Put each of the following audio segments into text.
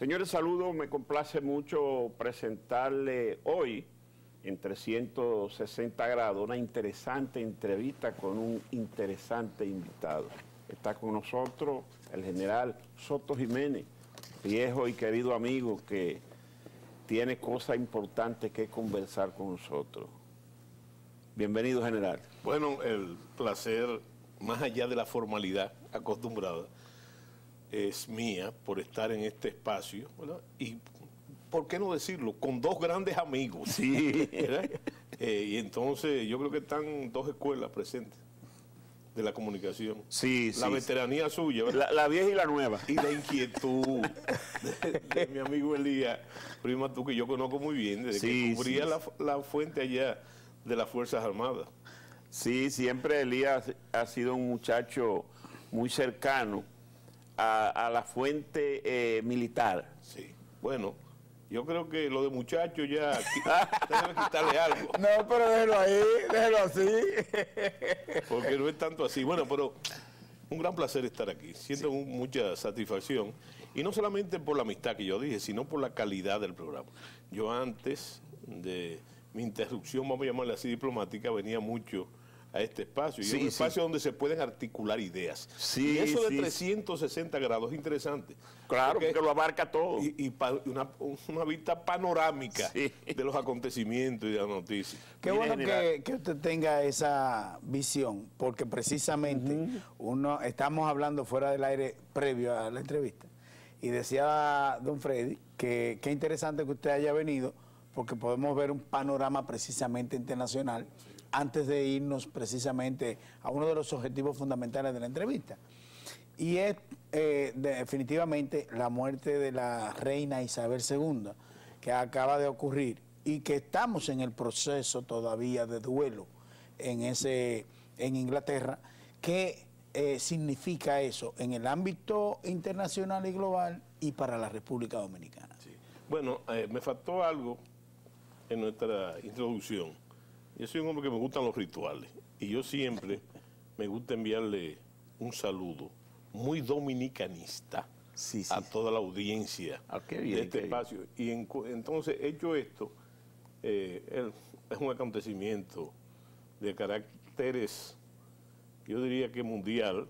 Señores, saludos. Me complace mucho presentarle hoy, en 360 grados, una interesante entrevista con un interesante invitado. Está con nosotros el general Soto Jiménez, viejo y querido amigo que tiene cosas importantes que conversar con nosotros. Bienvenido, general. Bueno, el placer, más allá de la formalidad acostumbrada, es mía por estar en este espacio, ¿verdad? Y, ¿por qué no decirlo? Con dos grandes amigos. Sí. Y entonces yo creo que están dos escuelas presentes de la comunicación. Sí, la veteranía suya, ¿verdad? La vieja y la nueva. Y la inquietud de mi amigo Elías Prima, tú que yo conozco muy bien, desde que cubría la fuente allá de las Fuerzas Armadas. Sí, siempre Elías ha sido un muchacho muy cercano a la fuente militar. Sí, bueno, yo creo que lo de muchacho ya debe quitarle algo. No, pero déjelo ahí, déjelo así. Porque no es tanto así. Bueno, pero un gran placer estar aquí. Siento mucha satisfacción. Y no solamente por la amistad que yo dije, sino por la calidad del programa. Yo antes de mi interrupción, vamos a llamarla así, diplomática, venía mucho a este espacio. Y es un espacio donde se pueden articular ideas. Y eso de 360 grados es interesante. Claro, porque lo abarca todo. Y una vista panorámica de los acontecimientos y de las noticias. Qué bueno que usted tenga esa visión, porque precisamente estamos hablando fuera del aire previo a la entrevista. Y decía don Freddy que qué interesante que usted haya venido, porque podemos ver un panorama precisamente internacional antes de irnos precisamente a uno de los objetivos fundamentales de la entrevista. Y es definitivamente la muerte de la reina Isabel II, que acaba de ocurrir y que estamos en el proceso todavía de duelo en Inglaterra. ¿Qué significa eso en el ámbito internacional y global y para la República Dominicana? Sí. Bueno, me faltó algo en nuestra introducción. Yo soy un hombre que me gustan los rituales y yo siempre me gusta enviarle un saludo muy dominicanista a toda la audiencia de este espacio. Y entonces, hecho esto, es un acontecimiento de caracteres, yo diría que mundial,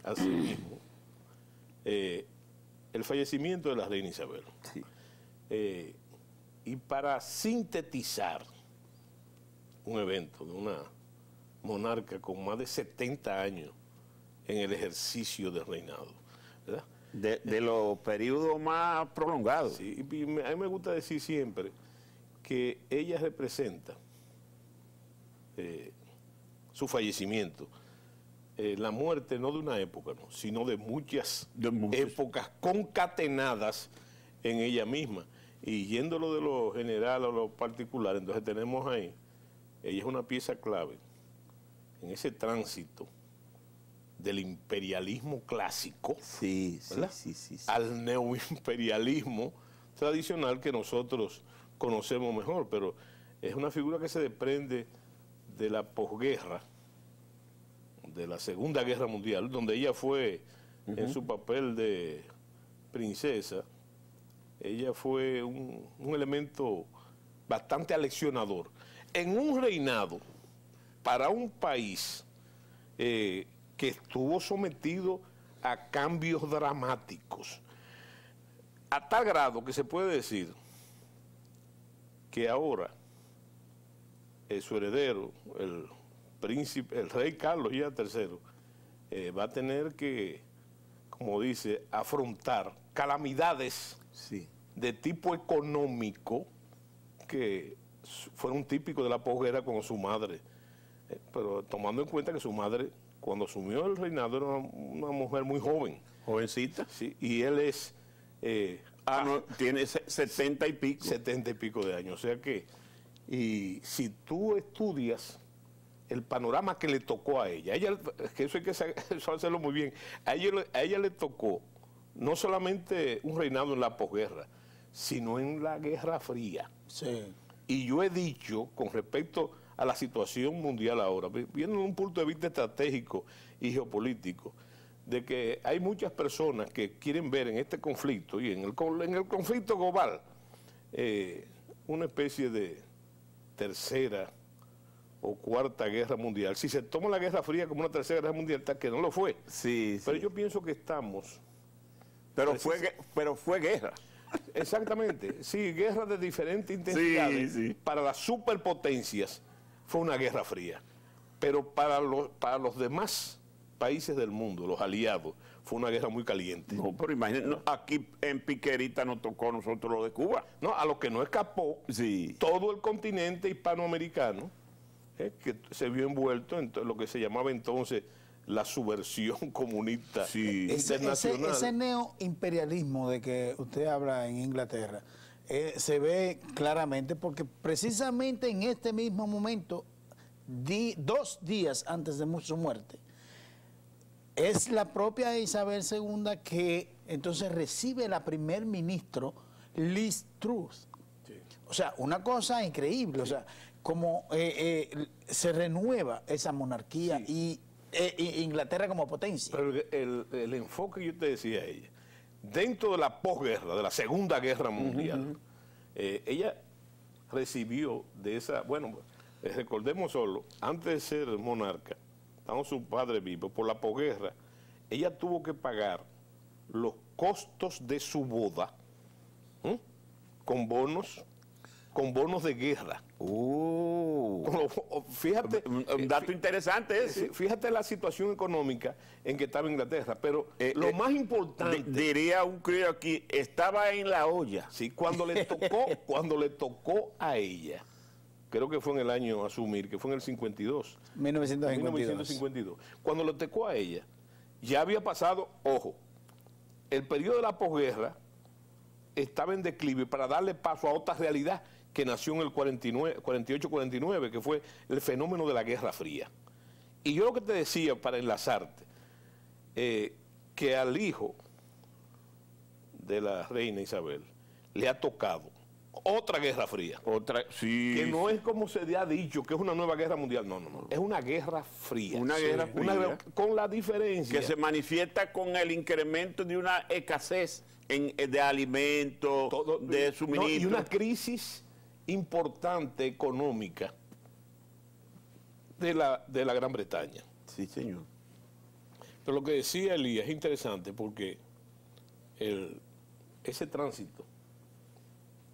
así mismo, el fallecimiento de la reina Isabel. Sí. Y para sintetizar un evento de una monarca con más de 70 años en el ejercicio del reinado, ¿verdad? De los periodos más prolongados. Sí, y a mí me gusta decir siempre que ella representa su fallecimiento, la muerte no de una época, no, sino de muchas épocas concatenadas en ella misma. Y yéndolo de lo general a lo particular, entonces tenemos ahí, ella es una pieza clave en ese tránsito del imperialismo clásico al neoimperialismo tradicional que nosotros conocemos mejor, pero es una figura que se desprende de la posguerra, de la Segunda Guerra Mundial, donde ella fue en su papel de princesa. Ella fue un elemento bastante aleccionador en un reinado para un país que estuvo sometido a cambios dramáticos, a tal grado que se puede decir que ahora su heredero, el príncipe, el rey Carlos ya III, va a tener que, como dice, afrontar calamidades de tipo económico que fueron típicos de la posguerra con su madre, pero tomando en cuenta que su madre, cuando asumió el reinado, era una mujer muy joven. Jovencita. Sí, y él es... tiene 70 y pico. 70 y pico de años, o sea que... Y si tú estudias el panorama que le tocó a ella, que eso hay que hacerlo muy bien, a ella le tocó no solamente un reinado en la posguerra, sino en la Guerra Fría. Sí. Y yo he dicho, con respecto a la situación mundial ahora, viendo desde un punto de vista estratégico y geopolítico, de que hay muchas personas que quieren ver en este conflicto y en el conflicto global una especie de tercera o cuarta guerra mundial. Si se toma la Guerra Fría como una tercera guerra mundial, tal que no lo fue. Sí, pero sí. yo pienso que estamos... Pero fue guerra. Exactamente, sí, guerra de diferentes intensidades. Sí, sí. Para las superpotencias fue una guerra fría, pero para los demás países del mundo, los aliados, fue una guerra muy caliente. No, pero imagínate, aquí en Piquerita nos tocó a nosotros lo de Cuba. No, a lo que no escapó Sí. todo el continente hispanoamericano, que se vio envuelto en lo que se llamaba entonces la subversión comunista internacional. Ese neoimperialismo de que usted habla en Inglaterra se ve claramente porque precisamente en este mismo momento, 2 días antes de su muerte, es la propia Isabel II que entonces recibe la primer ministro Liz Truss. Sí. O sea, una cosa increíble, sí. O sea, como se renueva esa monarquía, sí. Y Inglaterra como potencia. Pero el enfoque que yo te decía a ella, dentro de la posguerra, de la Segunda Guerra Mundial, ella recibió de esa, bueno, recordemos solo, antes de ser monarca, estamos su padre vivo, por la posguerra, ella tuvo que pagar los costos de su boda con bonos de guerra. Fíjate, un dato interesante ese. Fíjate la situación económica en que estaba Inglaterra, pero lo más importante... diría un criollo aquí, estaba en la olla. Sí, cuando le tocó a ella, creo que fue en el año asumir, que fue en el 52. 1952. Cuando le tocó a ella, ya había pasado, ojo, el periodo de la posguerra estaba en declive para darle paso a otra realidad que nació en el 48-49, que fue el fenómeno de la Guerra Fría. Y yo lo que te decía, para enlazarte, que al hijo de la reina Isabel le ha tocado otra Guerra Fría. Sí. Que no es como se ha dicho, que es una nueva guerra mundial. No. Es una Guerra Fría. Una guerra fría. Con la diferencia. Que se manifiesta con el incremento de una escasez de alimentos, de suministros. Y una crisis importante económica de la Gran Bretaña. Sí, señor. Pero lo que decía Elías es interesante porque ese tránsito,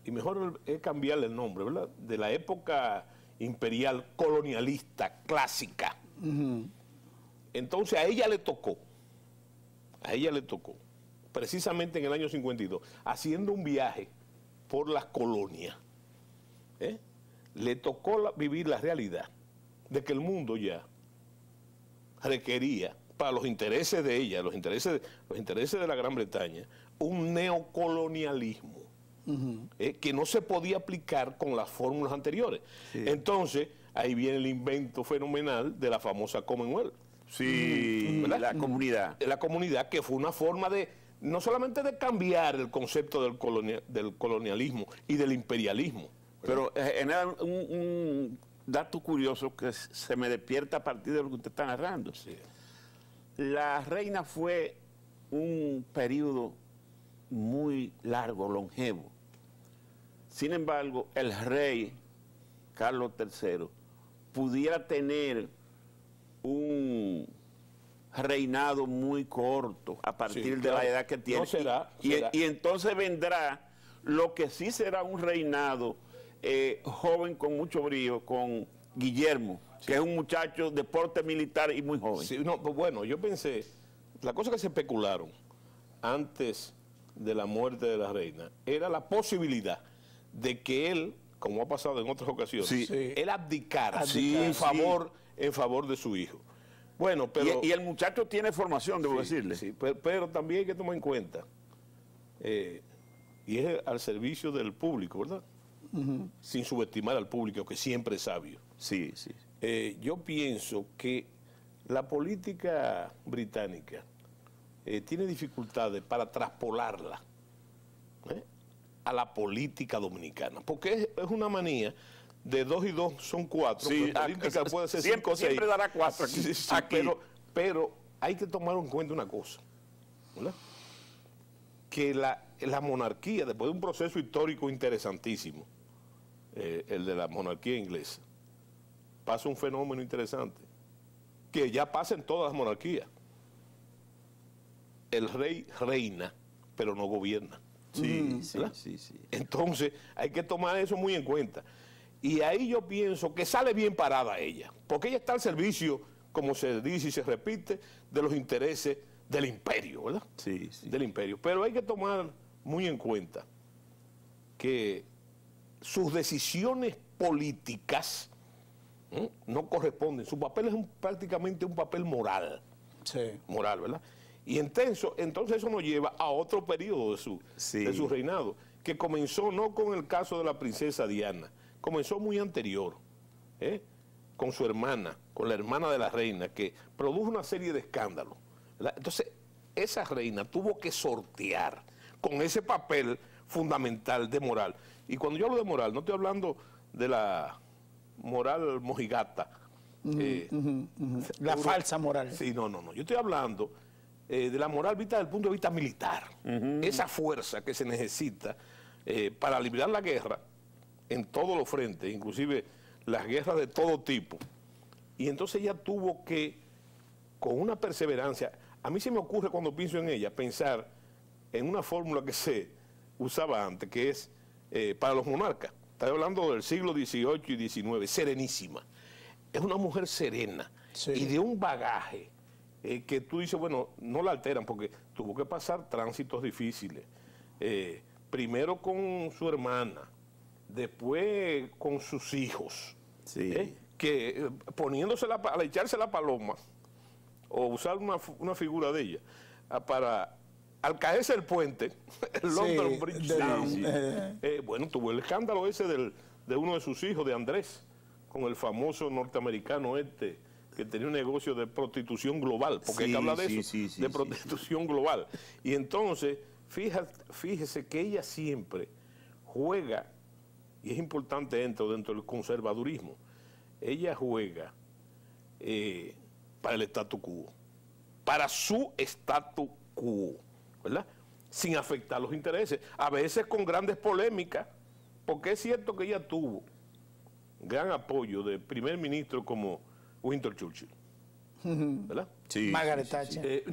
y mejor es cambiarle el nombre, ¿verdad? De la época imperial colonialista clásica. Entonces a ella le tocó, precisamente en el año 52, haciendo un viaje por las colonias, le tocó vivir la realidad de que el mundo ya requería, para los intereses de ella, los intereses de la Gran Bretaña, un neocolonialismo que no se podía aplicar con las fórmulas anteriores. Sí. Entonces, ahí viene el invento fenomenal de la famosa Commonwealth. Sí, la comunidad. La comunidad, que fue una forma de, no solamente de cambiar el concepto del colonialismo y del imperialismo. Pero un dato curioso que se me despierta a partir de lo que usted está narrando. Sí. La reina fue un periodo muy largo, longevo. Sin embargo, el rey Carlos III pudiera tener un reinado muy corto a partir de la edad que tiene. No será. Y entonces vendrá lo que sí será un reinado joven con mucho brío, con Guillermo, que es un muchacho de porte militar y muy joven. Sí, no, pues bueno, yo pensé, la cosa que se especularon antes de la muerte de la reina era la posibilidad de que él, como ha pasado en otras ocasiones, él abdicara en favor de su hijo. Bueno, pero... Y el muchacho tiene formación, debo decirle. Sí, pero también hay que tomar en cuenta, y es al servicio del público, ¿verdad? Sin subestimar al público, que siempre es sabio. Sí, sí. Yo pienso que la política británica tiene dificultades para traspolarla a la política dominicana, porque es una manía de 2 y 2 son 4, sí, la política puede ser 5 o 6. Siempre dará 4 aquí. Sí, pero hay que tomar en cuenta una cosa, ¿verdad? Que la monarquía, después de un proceso histórico interesantísimo, el de la monarquía inglesa, pasa un fenómeno interesante, que ya pasa en todas las monarquías. El rey reina, pero no gobierna. Sí, sí. Entonces, hay que tomar eso muy en cuenta. Y ahí yo pienso que sale bien parada ella, porque ella está al servicio, como se dice y se repite, de los intereses del imperio, ¿verdad? Sí. Del imperio. Pero hay que tomar muy en cuenta que sus decisiones políticas no corresponden. Su papel es prácticamente un papel moral. Sí. Moral, ¿verdad? Y entonces eso nos lleva a otro periodo de su reinado, que comenzó no con el caso de la princesa Diana, comenzó muy anterior, con su hermana, con la hermana de la reina, que produjo una serie de escándalos, ¿verdad? Entonces, esa reina tuvo que sortear con ese papel fundamental de moral. Y cuando yo hablo de moral, no estoy hablando de la moral mojigata. La falsa moral. Sí, no. Yo estoy hablando de la moral vista desde el punto de vista militar. Esa fuerza que se necesita para librar la guerra en todos los frentes, inclusive las guerras de todo tipo. Y entonces ella tuvo que, con una perseverancia, a mí se me ocurre cuando pienso en ella, pensar en una fórmula que se usaba antes, que es para los monarcas. Estoy hablando del siglo XVIII y XIX, serenísima. Es una mujer serena y de un bagaje que tú dices, bueno, no la alteran porque tuvo que pasar tránsitos difíciles. Primero con su hermana, después con sus hijos, que poniéndose al echarse la paloma o usar una figura de ella al caerse el puente, el London Bridge, bueno, tuvo el escándalo ese de uno de sus hijos, de Andrés, con el famoso norteamericano que tenía un negocio de prostitución global, porque hay que hablar de eso, de prostitución global. Y entonces, fíjese que ella siempre juega, y es importante dentro del conservadurismo, ella juega para el statu quo, para su statu quo, ¿verdad? Sin afectar los intereses, a veces con grandes polémicas, porque es cierto que ella tuvo gran apoyo de primer ministro como Winston Churchill, ¿verdad? Sí, Margaret Thatcher.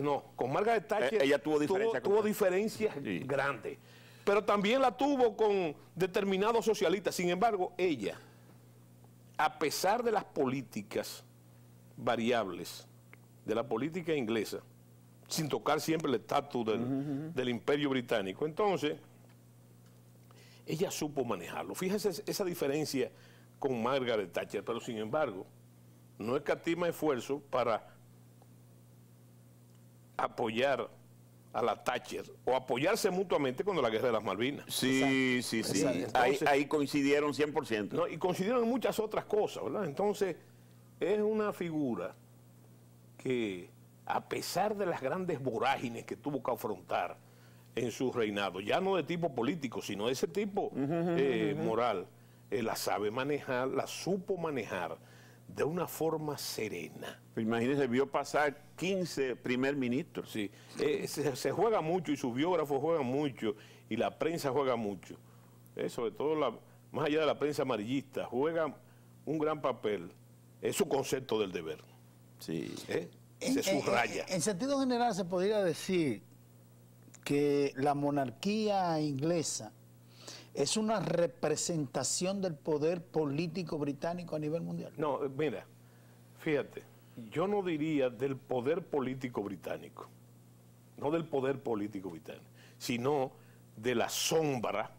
No, con Margaret Thatcher ella tuvo diferencias grandes, pero también la tuvo con determinados socialistas. Sin embargo, ella, a pesar de las políticas variables de la política inglesa, sin tocar siempre el estatus del imperio británico, entonces ella supo manejarlo. Fíjese esa diferencia con Margaret Thatcher, pero sin embargo no escatima esfuerzo para apoyar a la Thatcher o apoyarse mutuamente cuando la guerra de las Malvinas. Sí. Entonces, ahí coincidieron 100%. No, y coincidieron en muchas otras cosas, ¿verdad? Entonces, es una figura que, a pesar de las grandes vorágines que tuvo que afrontar en su reinado, ya no de tipo político, sino de ese tipo moral, la sabe manejar, la supo manejar de una forma serena. Imagínese, vio pasar 15 primer ministros. Sí, se juega mucho y sus biógrafos juegan mucho y la prensa juega mucho. Sobre todo, más allá de la prensa amarillista, juega un gran papel. Es su concepto del deber. Sí. Se subraya. En sentido general se podría decir que la monarquía inglesa es una representación del poder político británico a nivel mundial. No, mira, fíjate, yo no diría del poder político británico, no del poder político británico, sino de la sombra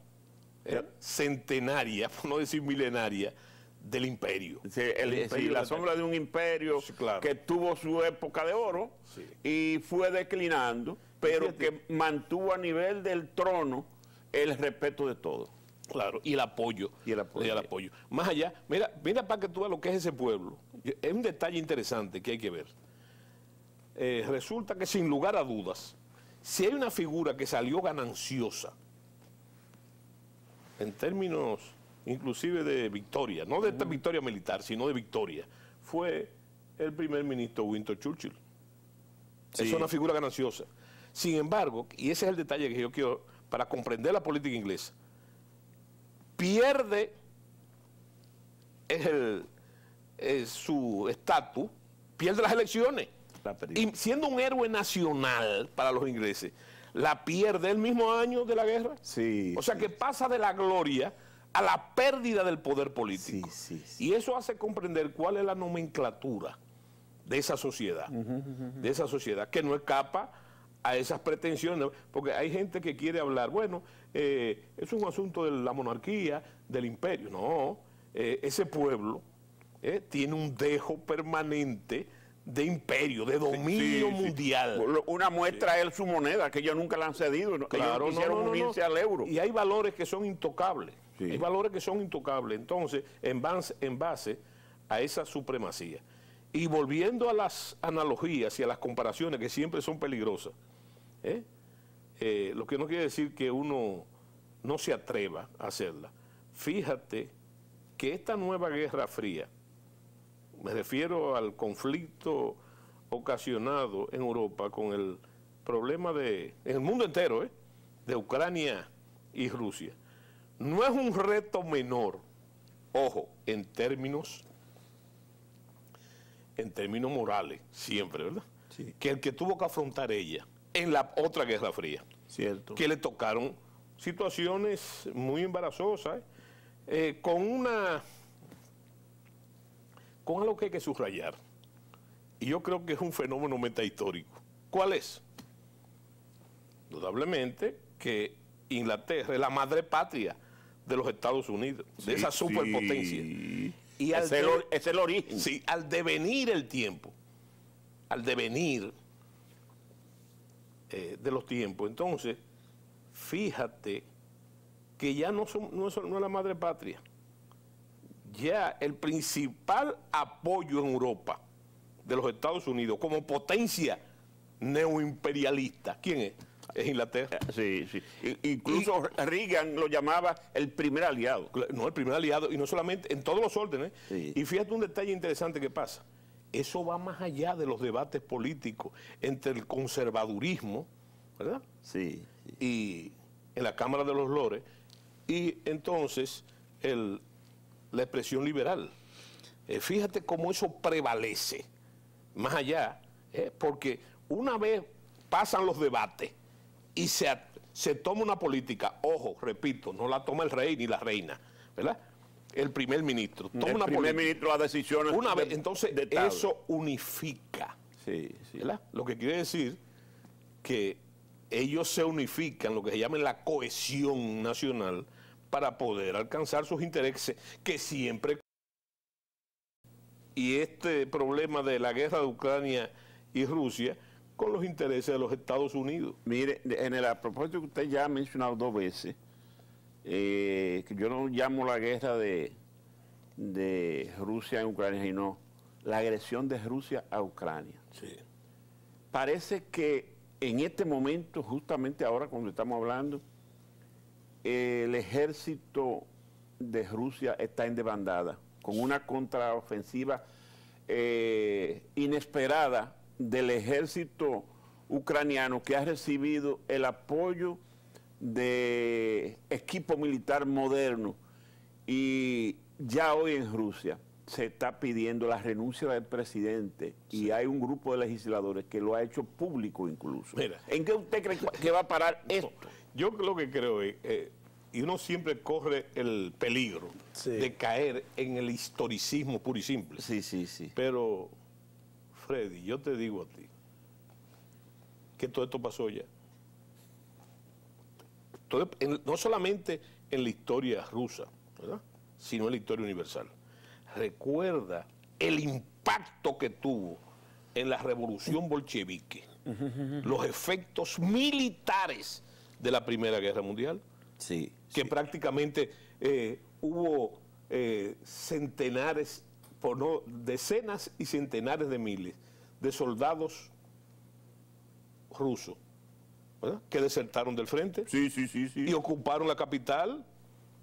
centenaria, por no decir milenaria, del imperio. La sombra de un imperio que tuvo su época de oro y fue declinando, pero que mantuvo a nivel del trono el respeto de todos. Claro, y el apoyo. Más allá, mira para que tú veas lo que es ese pueblo. Es un detalle interesante que hay que ver. Resulta que sin lugar a dudas, si hay una figura que salió gananciosa, en términos inclusive de victoria, no de victoria militar, sino de victoria, fue el primer ministro Winston Churchill. Es una figura gananciosa. Sin embargo, y ese es el detalle que yo quiero para comprender la política inglesa, pierde su estatus, pierde las elecciones. Y siendo un héroe nacional para los ingleses, la pierde el mismo año de la guerra. O sea que pasa de la gloria a la pérdida del poder político. Y eso hace comprender cuál es la nomenclatura de esa sociedad, que no escapa a esas pretensiones, porque hay gente que quiere hablar, bueno, es un asunto de la monarquía, del imperio. No, ese pueblo tiene un dejo permanente de imperio, de dominio mundial. Una muestra es su moneda, que ellos nunca la han cedido, claro, ellos quisieron unirse al euro. Y hay valores que son intocables, hay valores que son intocables, entonces, en base a esa supremacía. Y volviendo a las analogías y a las comparaciones que siempre son peligrosas, lo que no quiere decir que uno no se atreva a hacerla. Fíjate que esta nueva Guerra Fría, me refiero al conflicto ocasionado en Europa con el problema en el mundo entero, de Ucrania y Rusia, no es un reto menor, ojo, en términos morales, siempre, ¿verdad? Que el que tuvo que afrontar ella en la otra Guerra Fría. Que le tocaron situaciones muy embarazosas, con algo que hay que subrayar. Y yo creo que es un fenómeno metahistórico. ¿Cuál es? Indudablemente que Inglaterra es la madre patria de los Estados Unidos, de esa superpotencia. Y es el origen. Sí, al devenir el tiempo, al devenir de los tiempos, entonces, fíjate que ya no es la madre patria. Ya el principal apoyo en Europa de los Estados Unidos como potencia neoimperialista, ¿quién es? Es Inglaterra. Sí. Incluso Reagan lo llamaba el primer aliado. No, el primer aliado, y no solamente, en todos los órdenes. Y fíjate un detalle interesante que pasa. Eso va más allá de los debates políticos entre el conservadurismo, ¿verdad? Y en la Cámara de los Lores, y entonces la expresión liberal. Fíjate cómo eso prevalece, más allá, porque una vez pasan los debates y se toma una política, ojo, repito, no la toma el rey ni la reina, ¿verdad? El primer ministro toma una política. El primer ministro las decisiones. Una vez, entonces eso unifica, ¿verdad? Lo que quiere decir que ellos se unifican, lo que se llama la cohesión nacional, para poder alcanzar sus intereses, que siempre... Y este problema de la guerra de Ucrania y Rusia, con los intereses de los Estados Unidos. Mire, a propósito que usted ya ha mencionado 2 veces, que yo no llamo la guerra de Rusia en Ucrania, sino la agresión de Rusia a Ucrania. Parece que en este momento, justamente ahora cuando estamos hablando, el ejército de Rusia está en desbandada, con una contraofensiva inesperada del ejército ucraniano, que ha recibido el apoyo de equipo militar moderno. Y ya hoy en Rusia se está pidiendo la renuncia del presidente, y hay un grupo de legisladores que lo ha hecho público incluso. Mira, ¿en qué usted cree que va a parar esto? Yo lo que creo es, y uno siempre corre el peligro de caer en el historicismo puro y simple. Pero, Freddy, yo te digo a ti que todo esto pasó ya. No solamente en la historia rusa, ¿verdad?, sino en la historia universal. Recuerda el impacto que tuvo en la revolución bolchevique, los efectos militares de la Primera Guerra Mundial, que prácticamente hubo centenares, por no decenas y centenares de miles de soldados rusos, ¿verdad?, que desertaron del frente y ocuparon la capital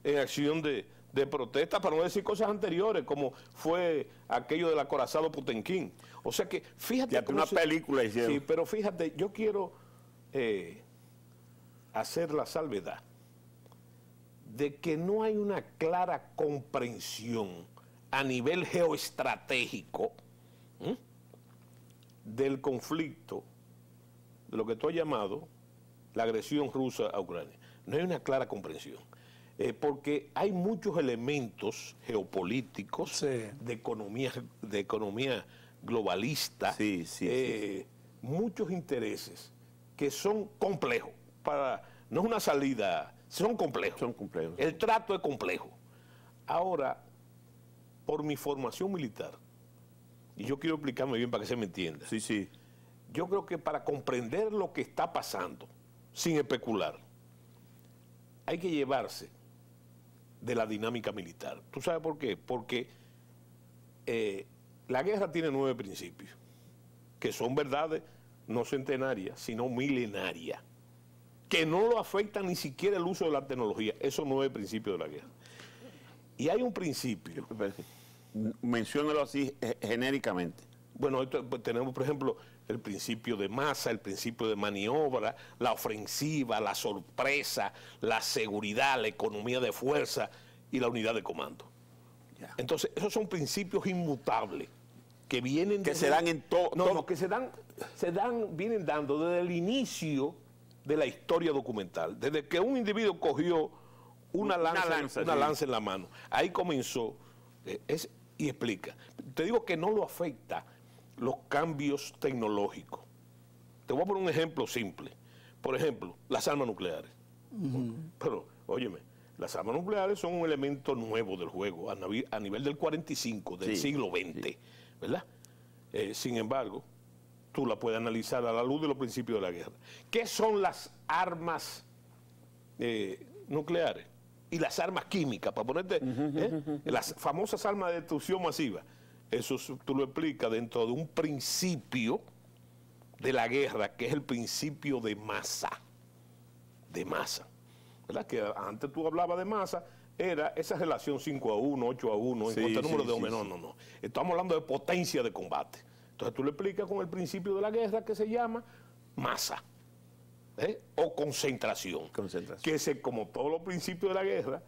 en acción de de protesta, para no decir cosas anteriores, como fue aquello del acorazado Putenquín. O sea que, fíjate... Ya una película hicieron. Sí, pero fíjate, yo quiero hacer la salvedad de que no hay una clara comprensión a nivel geoestratégico del conflicto, de lo que tú has llamado la agresión rusa a Ucrania. No hay una clara comprensión. Porque hay muchos elementos geopolíticos, Sí. de economía globalista, muchos intereses que son complejos. No es una salida, son complejos. Son complejos. El trato es complejo. Ahora, por mi formación militar, y yo quiero explicarme bien para que se me entienda. Sí, sí. Yo creo que para comprender lo que está pasando, sin especular, hay que llevarse de la dinámica militar. ¿Tú sabes por qué? Porque la guerra tiene 9 principios, que son verdades no centenarias, sino milenarias, que no lo afecta ni siquiera el uso de la tecnología, esos 9 principios de la guerra. Y hay un principio. Menciónalo así genéricamente. Bueno, tenemos, por ejemplo, el principio de masa, el principio de maniobra, la ofensiva, la sorpresa, la seguridad, la economía de fuerza y la unidad de comando. Ya. Entonces, esos son principios inmutables que vienen... Que se dan en todo... No, que vienen dando desde el inicio de la historia documental, desde que un individuo cogió una lanza en la mano. Ahí comenzó, y explica. Te digo que no lo afecta los cambios tecnológicos. Te voy a poner un ejemplo simple. Por ejemplo, las armas nucleares. Pero, óyeme, las armas nucleares son un elemento nuevo del juego, a nivel del 45, del siglo XX, ¿verdad? Sin embargo, tú la puedes analizar a la luz de los principios de la guerra. ¿Qué son las armas nucleares? Y las armas químicas, para ponerte, las famosas armas de destrucción masiva. Eso tú lo explicas dentro de un principio de la guerra, que es el principio de masa. De masa. ¿Verdad? Que antes tú hablabas de masa, era esa relación 5-1, 8-1, en cuanto al número de hombres. No. Estamos hablando de potencia de combate. Entonces tú lo explicas con el principio de la guerra, que se llama masa. O concentración. Que como todos los principios de la guerra,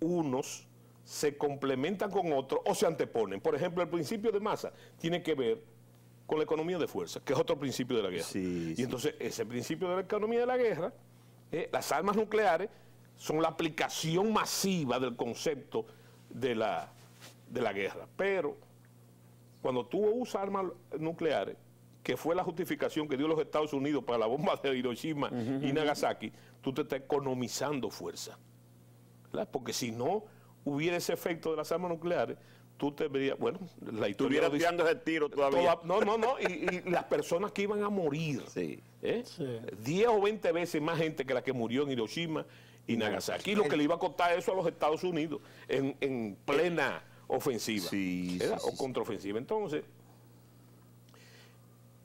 unos se complementan con otros o se anteponen. Por ejemplo, el principio de masa tiene que ver con la economía de fuerza, que es otro principio de la guerra. Y entonces ese principio de la economía de la guerra, las armas nucleares son la aplicación masiva del concepto de la guerra. Pero cuando tú usas armas nucleares, que fue la justificación que dio los Estados Unidos para la bomba de Hiroshima y Nagasaki, tú te estás economizando fuerza, ¿verdad? Porque si no hubiera ese efecto de las armas nucleares, tú te verías, bueno, la historia... Estuvieras tirando ese tiro todavía. Y las personas que iban a morir, 10 o 20 veces más gente que la que murió en Hiroshima y Nagasaki. Y lo que le iba a costar eso a los Estados Unidos en plena ofensiva, o contraofensiva. Entonces,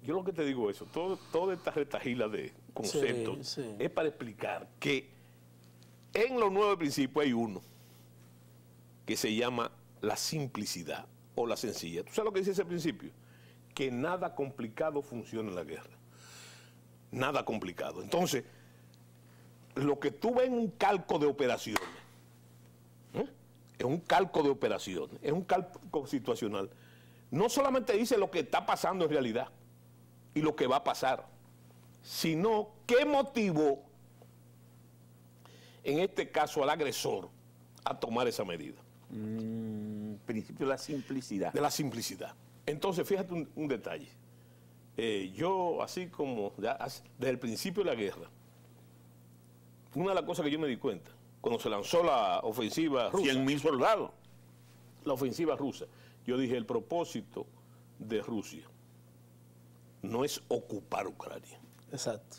yo lo que te digo es eso, toda esta retahila de conceptos es para explicar que en los 9 principios hay uno que se llama la simplicidad o la sencillez. ¿Tú sabes lo que dice ese principio? Que nada complicado funciona en la guerra. Nada complicado. Entonces, lo que tú ves en un calco de operaciones, es un calco de operaciones, es un calco situacional, no solamente dice lo que está pasando en realidad y lo que va a pasar, sino qué motivó, en este caso, al agresor a tomar esa medida. Principio de la simplicidad. De la simplicidad. Entonces, fíjate un detalle. Yo, así como desde el principio de la guerra, una de las cosas que yo me di cuenta, cuando se lanzó la ofensiva rusa... 100.000 soldados. La ofensiva rusa. Yo dije, el propósito de Rusia no es ocupar Ucrania. Exacto.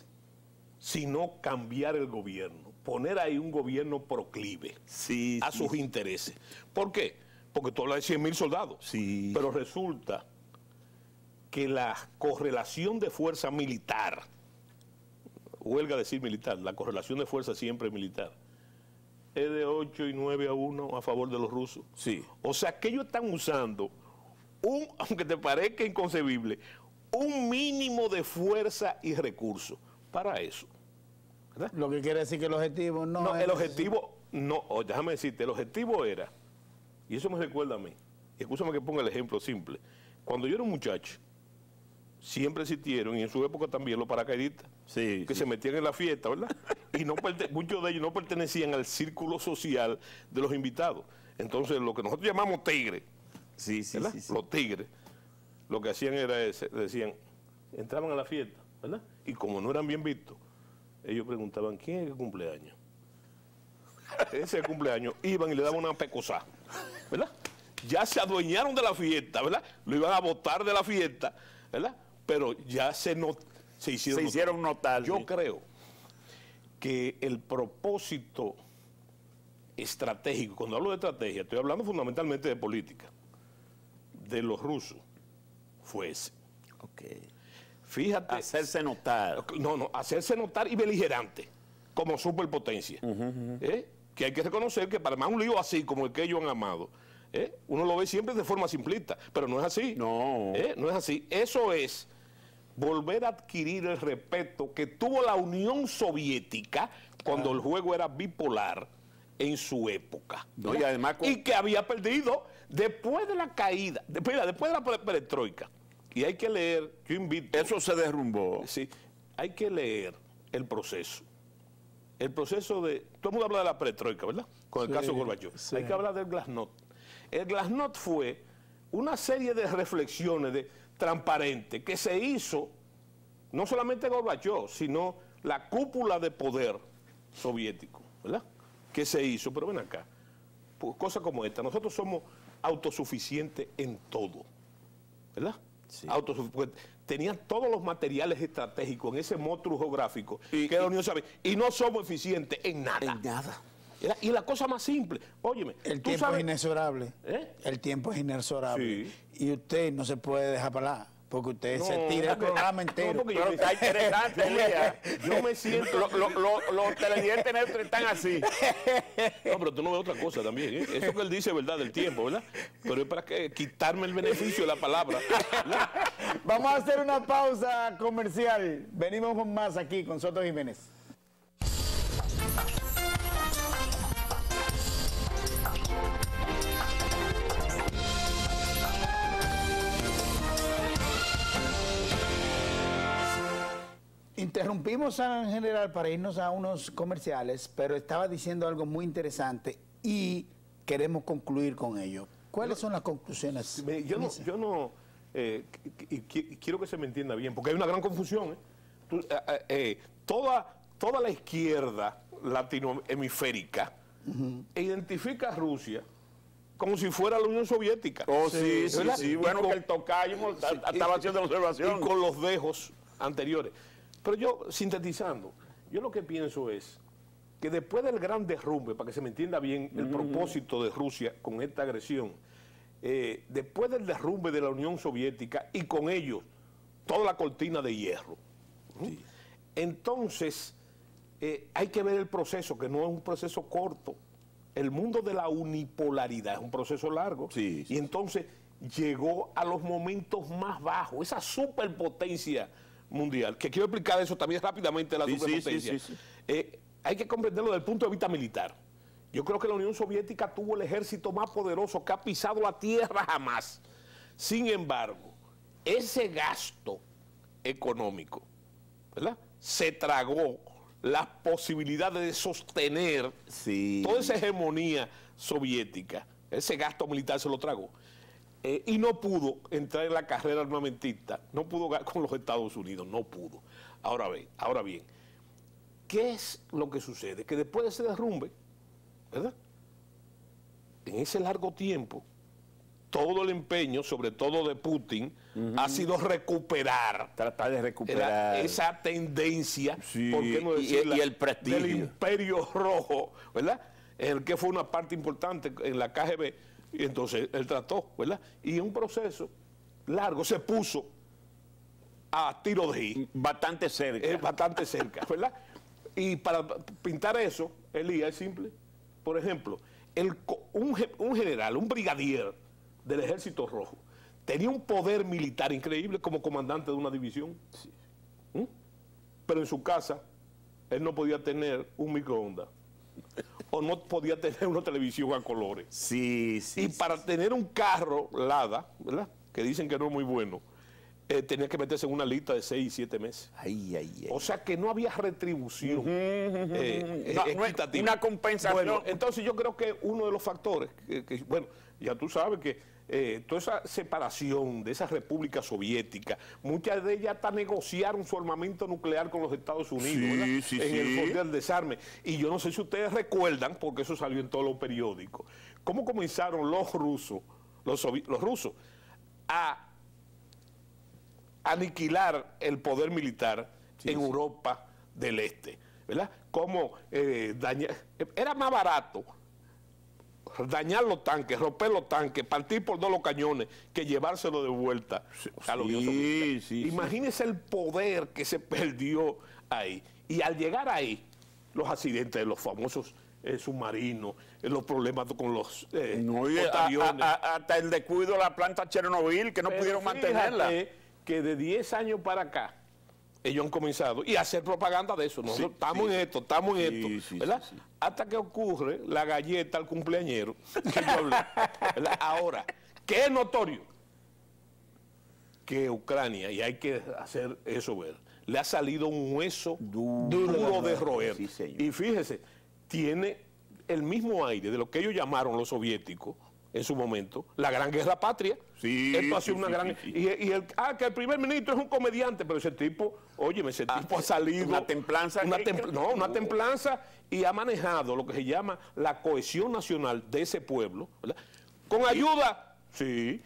Sino cambiar el gobierno. Poner ahí un gobierno proclive a sus intereses. ¿Por qué? Porque tú hablas de 100.000 soldados. Pero resulta que la correlación de fuerza militar, huelga decir militar, la correlación de fuerza siempre es militar, es de 8 y 9-1 a favor de los rusos. Sí. O sea, que ellos están usando aunque te parezca inconcebible, un mínimo de fuerza y recursos para eso. ¿Verdad? Lo que quiere decir que el objetivo no es... el objetivo, no, déjame decirte, el objetivo era, y eso me recuerda a mí, y escúchame que ponga el ejemplo simple, cuando yo era un muchacho, siempre existieron, y en su época también, los paracaidistas, sí, que se metían en la fiesta, ¿verdad? Y muchos de ellos no pertenecían al círculo social de los invitados. Entonces, lo que nosotros llamamos tigres, ¿verdad? Los tigres, lo que hacían era, decían, entraban a la fiesta, ¿verdad? Y como no eran bien vistos, ellos preguntaban, ¿quién es el cumpleaños? Ese cumpleaños, iban y le daban una pecosá, ¿verdad? Ya se adueñaron de la fiesta, ¿verdad? Lo iban a botar de la fiesta, ¿verdad? Pero ya se hicieron notar. Yo creo que el propósito estratégico, cuando hablo de estrategia, estoy hablando fundamentalmente de política, de los rusos, fue ese. Okay. Fíjate. Hacerse notar. No, hacerse notar y beligerante, como superpotencia. Que hay que reconocer que para más un lío así como el que ellos han amado, uno lo ve siempre de forma simplista, pero no es así. No. No es así. Eso es volver a adquirir el respeto que tuvo la Unión Soviética cuando el juego era bipolar en su época. No, y además y que había perdido después de la caída, después de la perestroika. Y hay que leer, yo invito... Eso se derrumbó. Sí, hay que leer el proceso. El proceso de... Todo el mundo habla de la perestroika, ¿verdad? Con el caso Gorbachov. Sí. Hay que hablar del Glasnost. El Glasnost fue una serie de reflexiones transparentes que se hizo, no solamente Gorbachov, sino la cúpula de poder soviético, ¿verdad? Que se hizo, pero ven acá, pues, cosas como esta, nosotros somos autosuficientes en todo, ¿verdad? Sí. Tenían todos los materiales estratégicos en ese monstruo geográfico que la Unión Soviética, y no somos eficientes en nada. En nada. Y la cosa más simple, óyeme. El tiempo es inexorable. El tiempo es inexorable. Sí. Y usted no se puede dejar parar, porque usted se tira el programa entero. Pero está interesante, Elías. Yo me siento, los televidentes nuestros están así. No, pero tú no ves otra cosa también, ¿eh? Eso que él dice, ¿verdad? Del tiempo, ¿verdad? Pero es para quitarme el beneficio de la palabra, ¿verdad? Vamos a hacer una pausa comercial. Venimos con más aquí con Soto Jiménez. Interrumpimos en general para irnos a unos comerciales, pero estaba diciendo algo muy interesante y queremos concluir con ello. ¿Cuáles son las conclusiones? Quiero que se me entienda bien, porque hay una gran confusión. Toda la izquierda latinohemisférica identifica a Rusia como si fuera la Unión Soviética. Oh, sí. Bueno, que el tocayo estaba haciendo la observación. Y con los dejos anteriores. Pero yo, sintetizando, yo lo que pienso es que después del gran derrumbe, para que se me entienda bien el propósito de Rusia con esta agresión, después del derrumbe de la Unión Soviética y con ello toda la cortina de hierro, entonces hay que ver el proceso, que no es un proceso corto. El mundo de la unipolaridad es un proceso largo. Y entonces llegó a los momentos más bajos, esa superpotencia mundial, que quiero explicar eso también rápidamente, la superpotencia. Hay que comprenderlo desde el punto de vista militar. Yo creo que la Unión Soviética tuvo el ejército más poderoso que ha pisado la tierra jamás. Sin embargo, ese gasto económico, ¿verdad?, se tragó las posibilidades de sostener toda esa hegemonía soviética. Ese gasto militar se lo tragó. Y no pudo entrar en la carrera armamentista, no pudo con los Estados Unidos, no pudo. Ahora bien, ¿qué es lo que sucede? Que después de ese derrumbe, ¿verdad?, en ese largo tiempo, todo el empeño, sobre todo de Putin, ha sido tratar de recuperar esa tendencia, ¿por qué no decirla? Y el prestigio del Imperio Rojo, ¿verdad?, el que fue una parte importante en la KGB. Y entonces él trató, ¿verdad? Y un proceso largo se puso a tiro de ahí. Bastante cerca. Bastante cerca, ¿verdad? Y para pintar eso, Elías, es simple. por ejemplo, un general, un brigadier del Ejército Rojo, tenía un poder militar increíble como comandante de una división. Sí. Pero en su casa, él no podía tener un microondas. O no podía tener una televisión a colores. Sí, sí. Y para tener un carro Lada, ¿verdad?, que dicen que no es muy bueno, tenía que meterse en una lista de 6 y 7 meses. Ay, ay, ay. O sea que no había retribución equitativa. Una compensación. Bueno, entonces yo creo que uno de los factores, bueno, ya tú sabes que toda esa separación de esa república soviética, muchas de ellas hasta negociaron su armamento nuclear con los Estados Unidos, sí, en el Fondo del Desarme. Y yo no sé si ustedes recuerdan, porque eso salió en todos los periódicos, cómo comenzaron los rusos a aniquilar el poder militar en Europa del Este, ¿verdad? Cómo era más barato dañar los tanques, romper los tanques, partir por 2 los cañones, que llevárselo de vuelta a los soviéticos. Imagínense el poder que se perdió ahí. Y al llegar ahí, los accidentes de los famosos submarinos, los problemas con los aviones. Hasta el descuido de la planta Chernobyl, que no pudieron mantenerla. Que de 10 años para acá, ellos han comenzado y hacer propaganda de eso. Nosotros estamos en esto, ¿verdad? Sí. Hasta que ocurre la galleta al cumpleañero, que yo hablé, ¿verdad? Ahora, ¿qué es notorio? Que Ucrania, y hay que hacer eso ver, le ha salido un hueso duro de roer. Sí, y fíjese, tiene el mismo aire de lo que ellos llamaron los soviéticos en su momento, la gran guerra patria. Sí, esto ha sido una gran... que el primer ministro es un comediante, pero ese tipo, óyeme, ese tipo ha salido... Una templanza. Una templanza, y ha manejado lo que se llama la cohesión nacional de ese pueblo, ¿verdad? Con ayuda, sí,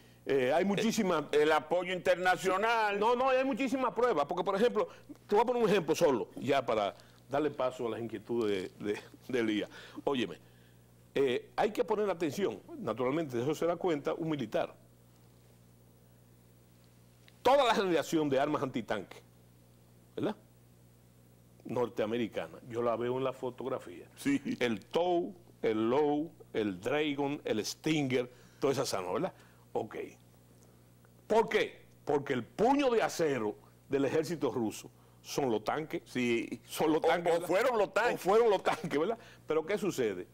hay muchísimas... El apoyo internacional. No, hay muchísimas pruebas, porque por ejemplo, te voy a poner un ejemplo solo, ya para darle paso a las inquietudes de Elías. Óyeme, hay que poner atención, naturalmente, de eso se da cuenta un militar. Toda la generación de armas antitanque, ¿verdad?, norteamericana, yo la veo en la fotografía. Sí. El TOW, el LOW, el Dragon, el Stinger, todas esas armas, ¿verdad? Ok. ¿Por qué? Porque el puño de acero del ejército ruso son los tanques. Sí. Son los tanques. O fueron los tanques. O fueron los tanques, ¿verdad? Pero ¿qué sucede?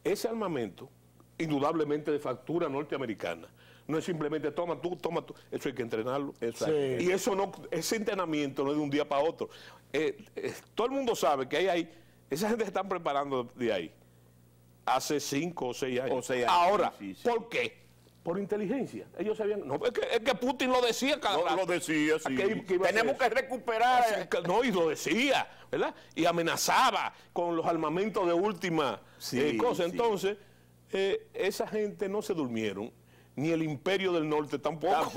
Ese armamento, indudablemente de factura norteamericana, no es simplemente toma tú, eso hay que entrenarlo. Sí. Y eso no, ese entrenamiento no es de un día para otro. Todo el mundo sabe que esa gente se está preparando de ahí hace 5 o 6 años. Ahora, sí. ¿Por qué? Por inteligencia. Ellos sabían, no, es que Putin lo decía cada rato. Lo decía, sí. Que tenemos que recuperar. No, y lo decía, ¿verdad? Y amenazaba con los armamentos de última cosa. Entonces, esa gente no se durmieron, ni el Imperio del Norte tampoco.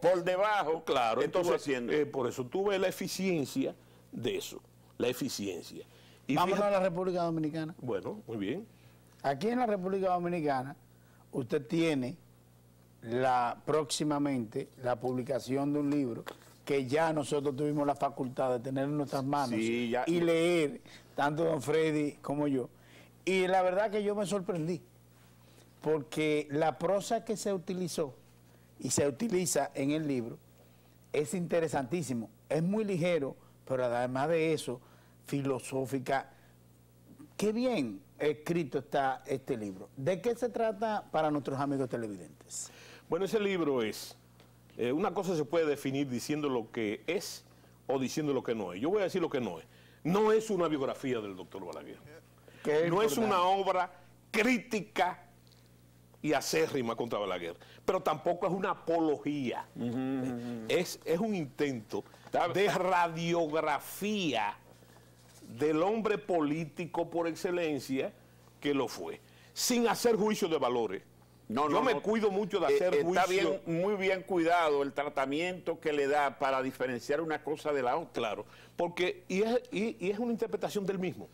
Por debajo. Claro, entonces, por eso tuve la eficiencia de eso, la eficiencia. Y vámonos a la República Dominicana. Bueno, muy bien. Aquí en la República Dominicana, usted tiene próximamente la publicación de un libro que ya nosotros tuvimos la facultad de tener en nuestras manos y leer, tanto don Freddy como yo. Y la verdad que yo me sorprendí, porque la prosa que se utilizó y se utiliza en el libro es interesantísimo. Es muy ligero, pero además de eso, filosófica. Qué bien escrito está este libro. ¿De qué se trata para nuestros amigos televidentes? Bueno, ese libro es, una cosa se puede definir diciendo lo que es o diciendo lo que no es. Yo voy a decir lo que no es. No es una biografía del doctor Balaguer. No es una obra crítica y acérrima contra Balaguer, pero tampoco es una apología. Es un intento de radiografía del hombre político por excelencia que lo fue, sin hacer juicio de valores. Yo me cuido mucho de hacer juicio. Está muy bien cuidado el tratamiento que le da para diferenciar una cosa de la otra. Claro, porque y es una interpretación del mismo.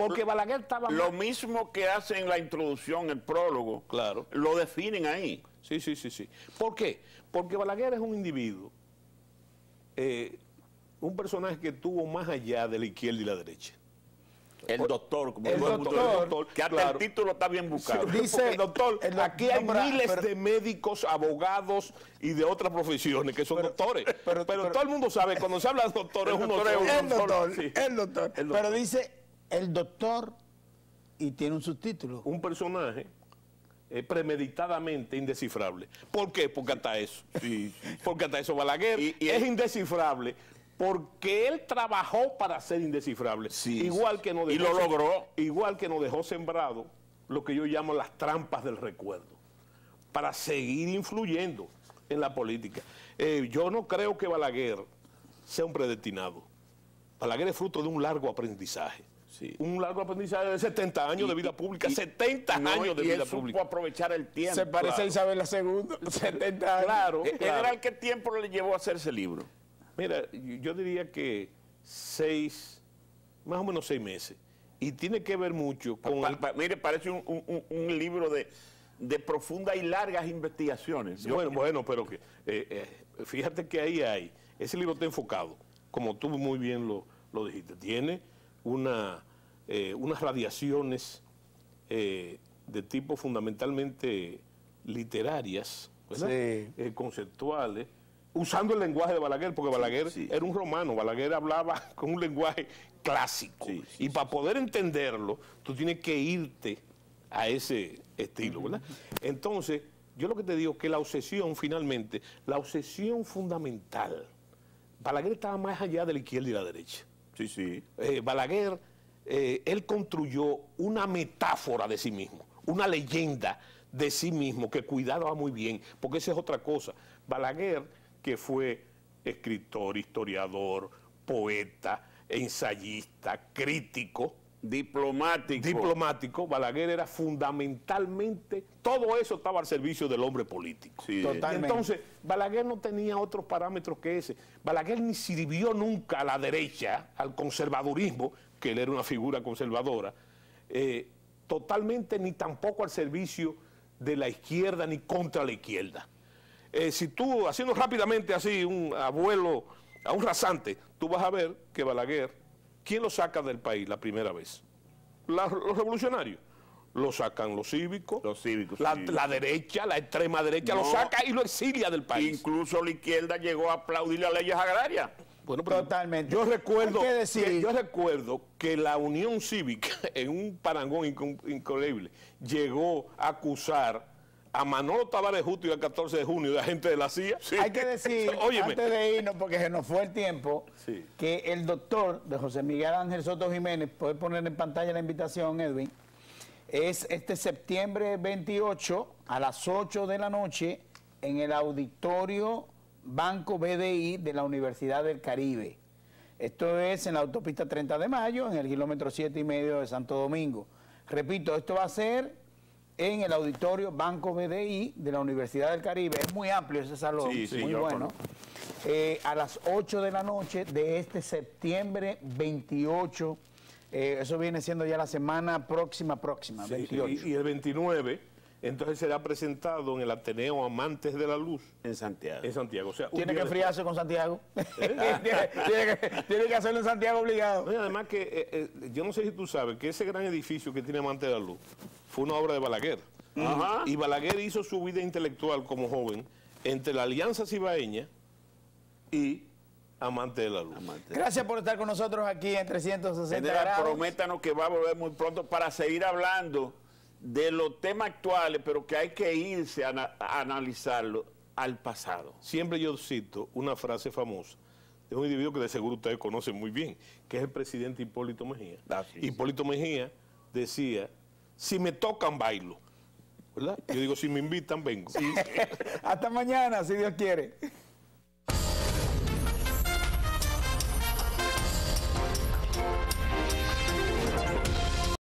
Porque Balaguer estaba lo mismo que hace en la introducción, el prólogo, claro, lo definen ahí. Sí. ¿Por qué? Porque Balaguer es un individuo, un personaje que estuvo más allá de la izquierda y la derecha. El doctor, como el todo el mundo doctor, que hasta claro. el título está bien buscado. Sí, Dice porque, doctor, aquí hay miles pero- de médicos, abogados y de otras profesiones que son doctores. Pero todo el mundo sabe, cuando se habla de doctores, El uno doctor es un el doctor, sí. el doctor. Pero dice el doctor y tiene un subtítulo. Un personaje premeditadamente indescifrable. ¿Por qué? Porque hasta eso. Porque hasta eso Balaguer Y es indescifrable porque él trabajó para ser indescifrable. Sí, igual que nos y dejó, lo logró. Igual que nos dejó sembrado lo que yo llamo las trampas del recuerdo, para seguir influyendo en la política. Yo no creo que Balaguer sea un predestinado. Balaguer es fruto de un largo aprendizaje. Sí. Un largo aprendizaje de 70 años de vida pública, 70 años de y vida él supo pública. aprovechar el tiempo. Se parece Claro. a Isabel II, 70 años. Claro, General, ¿qué tiempo le llevó a hacer ese libro? Mira, yo diría que más o menos 6 meses. Y tiene que ver mucho con... Mire, parece un libro de profundas y largas investigaciones. Bueno, pero que fíjate que ahí ese libro está enfocado, como tú muy bien lo dijiste, tiene unas radiaciones de tipo fundamentalmente literarias, ¿verdad? Sí. Conceptuales, usando el lenguaje de Balaguer, porque Balaguer sí. era un romano, Balaguer hablaba con un lenguaje clásico, Sí, y para poder entenderlo, tú tienes que irte a ese estilo, ¿verdad? Entonces, yo lo que te digo es que la obsesión finalmente, la obsesión fundamental, Balaguer estaba más allá de la izquierda y la derecha. Sí, sí. Balaguer, él construyó una metáfora de sí mismo, una leyenda de sí mismo que cuidaba muy bien, porque esa es otra cosa. Balaguer, que fue escritor, historiador, poeta, ensayista, crítico, diplomático, Balaguer era fundamentalmente, todo eso estaba al servicio del hombre político. Sí, Totalmente. Entonces, Balaguer no tenía otros parámetros que ese. Balaguer ni sirvió nunca a la derecha, al conservadurismo, que él era una figura conservadora, totalmente ni tampoco al servicio de la izquierda ni contra la izquierda. Si tú, haciendo rápidamente así un abuelo a un rasante, tú vas a ver que Balaguer, ¿quién lo saca del país la primera vez? Los revolucionarios. Lo sacan los cívicos. Los cívicos, La, sí. la derecha, la extrema derecha, lo No. saca y lo exilia del país. Incluso la izquierda llegó a aplaudir las leyes agrarias. Bueno, pero Totalmente. Yo recuerdo, Hay que decir- yo recuerdo que la Unión Cívica, en un parangón increíble, llegó a acusar a Manolo Tavares Justo y al 14 de junio de agente de la CIA. Sí. Hay que decir, Óyeme. antes de irnos, porque se nos fue el tiempo, Sí. que el doctor de José Miguel Ángel Soto Jiménez, puede poner en pantalla la invitación, Edwin, es este septiembre 28 a las 8 de la noche en el auditorio Banco BDI de la Universidad del Caribe. Esto es en la autopista 30 de Mayo, en el kilómetro 7,5 de Santo Domingo. Repito, esto va a ser en el auditorio Banco BDI de la Universidad del Caribe. Es muy amplio ese salón, Sí, sí, muy yo lo bueno. A las 8 de la noche de este septiembre 28. Eso viene siendo ya la semana próxima, Sí, 28. y el 29, entonces será presentado en el Ateneo Amantes de la Luz, En Santiago. en Santiago. O sea, un Tiene día que después. enfriarse con Santiago. tiene que hacerlo en Santiago obligado. No, y además que, yo no sé si tú sabes, que ese gran edificio que tiene Amantes de la Luz fue una obra de Balaguer. Ajá. Y Balaguer hizo su vida intelectual como joven entre la Alianza Cibaeña y Amante de la Luz. Gracias por estar con nosotros aquí en 360 General, grados. prométanos que va a volver muy pronto para seguir hablando de los temas actuales, pero que hay que irse a analizarlo al pasado. Siempre yo cito una frase famosa de un individuo que de seguro ustedes conocen muy bien, que es el presidente Hipólito Mejía. Ah, sí. Hipólito Mejía decía, si me tocan, bailo. ¿Verdad? Yo digo, si me invitan, vengo. Hasta mañana, si Dios quiere.